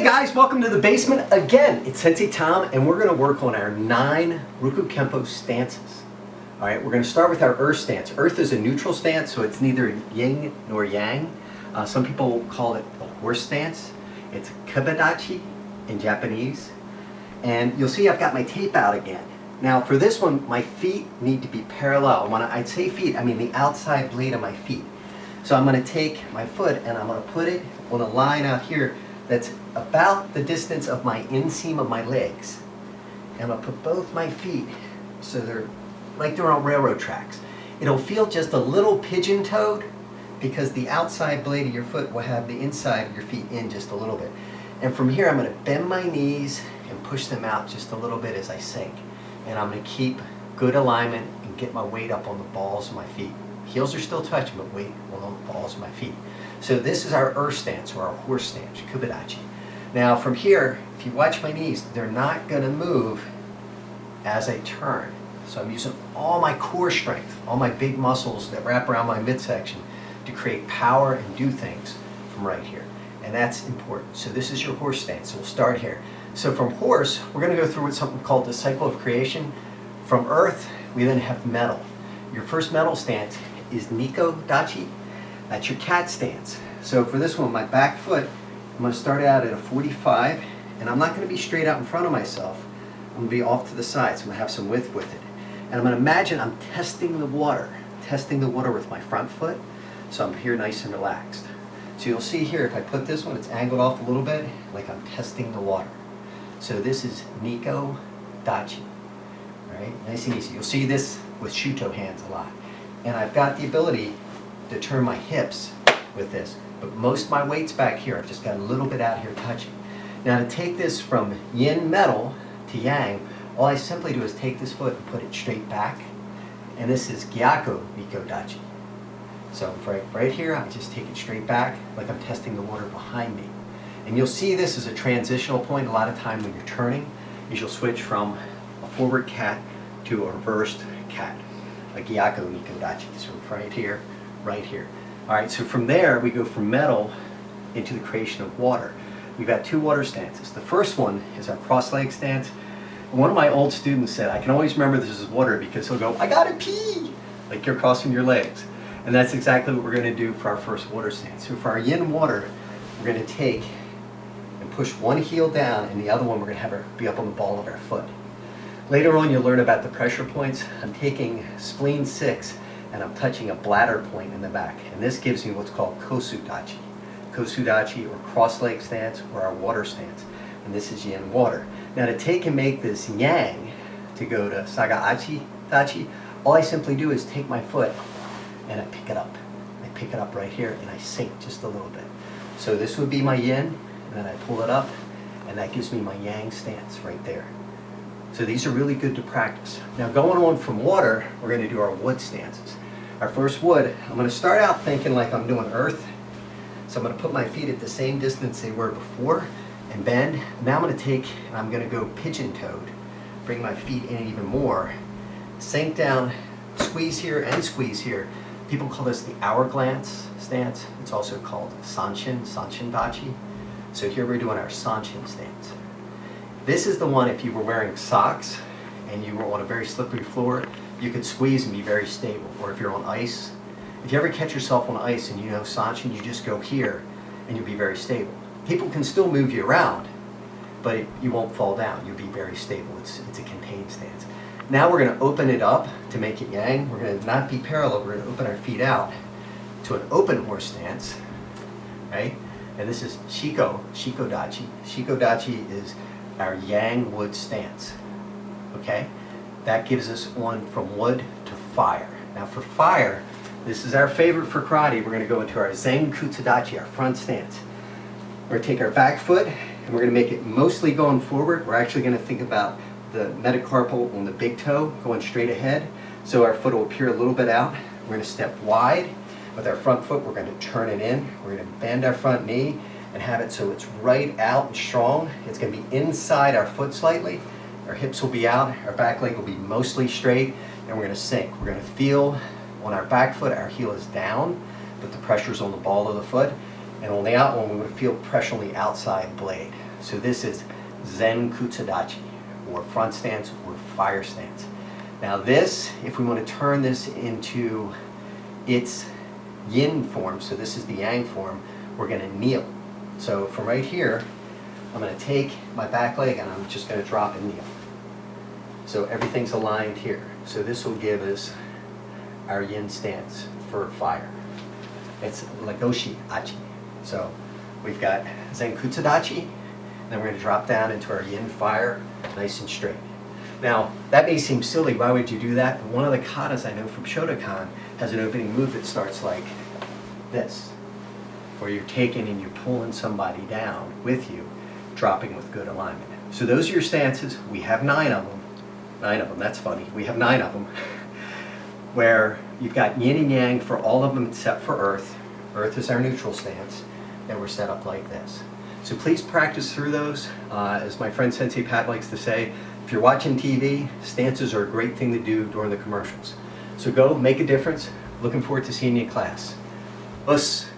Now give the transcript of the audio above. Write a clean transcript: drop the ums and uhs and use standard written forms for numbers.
guys, welcome to the basement again. It's Sensei Tom, and we're going to work on our 9 Ruku Kempo stances. All right, we're going to start with our Earth stance. Earth is a neutral stance, so it's neither yin nor yang. Some people call it the horse stance. It's Kebidachi in Japanese. And you'll see I've got my tape out again. Now for this one, my feet need to be parallel. When I say feet, I mean the outside blade of my feet. So I'm going to take my foot and I'm going to put it on a line out here that's about the distance of my inseam of my legs. And I'm going to put both my feet so they're like they're on railroad tracks. It'll feel just a little pigeon-toed because the outside blade of your foot will have the inside of your feet in just a little bit. And from here I'm going to bend my knees and push them out just a little bit as I sink. And I'm going to keep good alignment and get my weight up on the balls of my feet. Heels are still touching, but weight on the balls of my feet. So this is our Earth stance, or our horse stance, Kebidachi. Now from here, if you watch my knees, they're not going to move as I turn. So I'm using all my core strength, all my big muscles that wrap around my midsection to create power and do things from right here. And that's important. So this is your horse stance. So we'll start here. So from horse, we're going to go through with something called the cycle of creation. From earth, we then have metal. Your first metal stance is Nikko Dachi. That's your cat stance. So for this one, my back foot, I'm going to start out at a 45, and I'm not going to be straight out in front of myself. I'm going to be off to the side, so I'm going to have some width with it. And I'm going to imagine I'm testing the water with my front foot. So I'm here nice and relaxed. So you'll see here, if I put this one, it's angled off a little bit, like I'm testing the water. So this is Nikko Dachi. Right? Nice and easy. You'll see this with Shuto hands a lot. And I've got the ability to turn my hips with this, but most of my weight's back here. I've just got a little bit out here touching. Now to take this from yin metal to yang, all I simply do is take this foot and put it straight back, and this is Gyakko Nikko Dachi. So right here, I just take it straight back like I'm testing the water behind me. And you'll see this as a transitional point a lot of time when you're turning, is you'll switch from a forward cat to a reversed cat, a Gyakko Nikko Dachi. So right here, right here. All right, so from there we go from metal into the creation of water. We've got 2 water stances. The first one is our cross-leg stance. One of my old students said, I can always remember this is water because he'll go, I gotta pee, like you're crossing your legs. And that's exactly what we're going to do for our first water stance. So for our yin water, we're going to take and push one heel down, and the other one we're going to have her be up on the ball of our foot. Later on, you'll learn about the pressure points. I'm taking spleen 6, and I'm touching a bladder point in the back. And this gives me what's called Kosudachi. Kosudachi, or cross-leg stance, or our water stance. And this is yin water. Now to take and make this yang, to go to Sagaachi Dachi, all I simply do is take my foot and I pick it up. I pick it up right here and I sink just a little bit. So this would be my yin, and then I pull it up, and that gives me my yang stance right there. So these are really good to practice. Now going on from water, we're going to do our wood stances. Our first wood, I'm going to start out thinking like I'm doing earth. So I'm going to put my feet at the same distance they were before and bend. Now I'm going to take, and I'm going to go pigeon-toed. Bring my feet in even more. Sink down, squeeze here and squeeze here. People call this the hourglass stance. It's also called Sanshin Dachi. So here we're doing our Sanshin stance. This is the one if you were wearing socks and you were on a very slippery floor, you could squeeze and be very stable. Or if you're on ice, if you ever catch yourself on ice and you know Sanshin, you just go here and you'll be very stable. People can still move you around, but you won't fall down. You'll be very stable. It's a contained stance. Now we're going to open it up to make it yang. We're going to not be parallel. We're going to open our feet out to an open horse stance, right? And this is Shiko Dachi. Shiko Dachi is our yang wood stance, okay? That gives us on from wood to fire. Now for fire, this is our favorite for karate. We're going to go into our Zen Kutsudachi, our front stance. We're going to take our back foot and we're going to make it mostly going forward. We're actually going to think about the metacarpal on the big toe going straight ahead, so our foot will appear a little bit out. We're going to step wide with our front foot. We're going to turn it in. We're going to bend our front knee and have it so it's right out and strong. It's going to be inside our foot slightly. Our hips will be out. Our back leg will be mostly straight, and we're going to sink. We're going to feel on our back foot, our heel is down, but the pressure's on the ball of the foot. And on the out one, we would feel pressure on the outside blade. So this is Zen Kutsadachi, or front stance or fire stance. Now this, if we want to turn this into its yin form, so this is the yang form, we're going to kneel. So from right here, I'm going to take my back leg and I'm just going to drop and kneel. So everything's aligned here. So this will give us our yin stance for fire. It's Lagoshi Achi. So we've got Zen Kutsadachi, then we're going to drop down into our yin fire, nice and straight. Now, that may seem silly, why would you do that? One of the katas I know from Shotokan has an opening move that starts like this, where you're taking and you're pulling somebody down with you, dropping with good alignment. So those are your stances. We have 9 of them. 9 of them, that's funny. We have 9 of them, where you've got yin and yang for all of them except for earth. Earth is our neutral stance, and we're set up like this. So please practice through those. As my friend Sensei Pat likes to say, if you're watching TV, stances are a great thing to do during the commercials. So go, make a difference. Looking forward to seeing you in class. Us.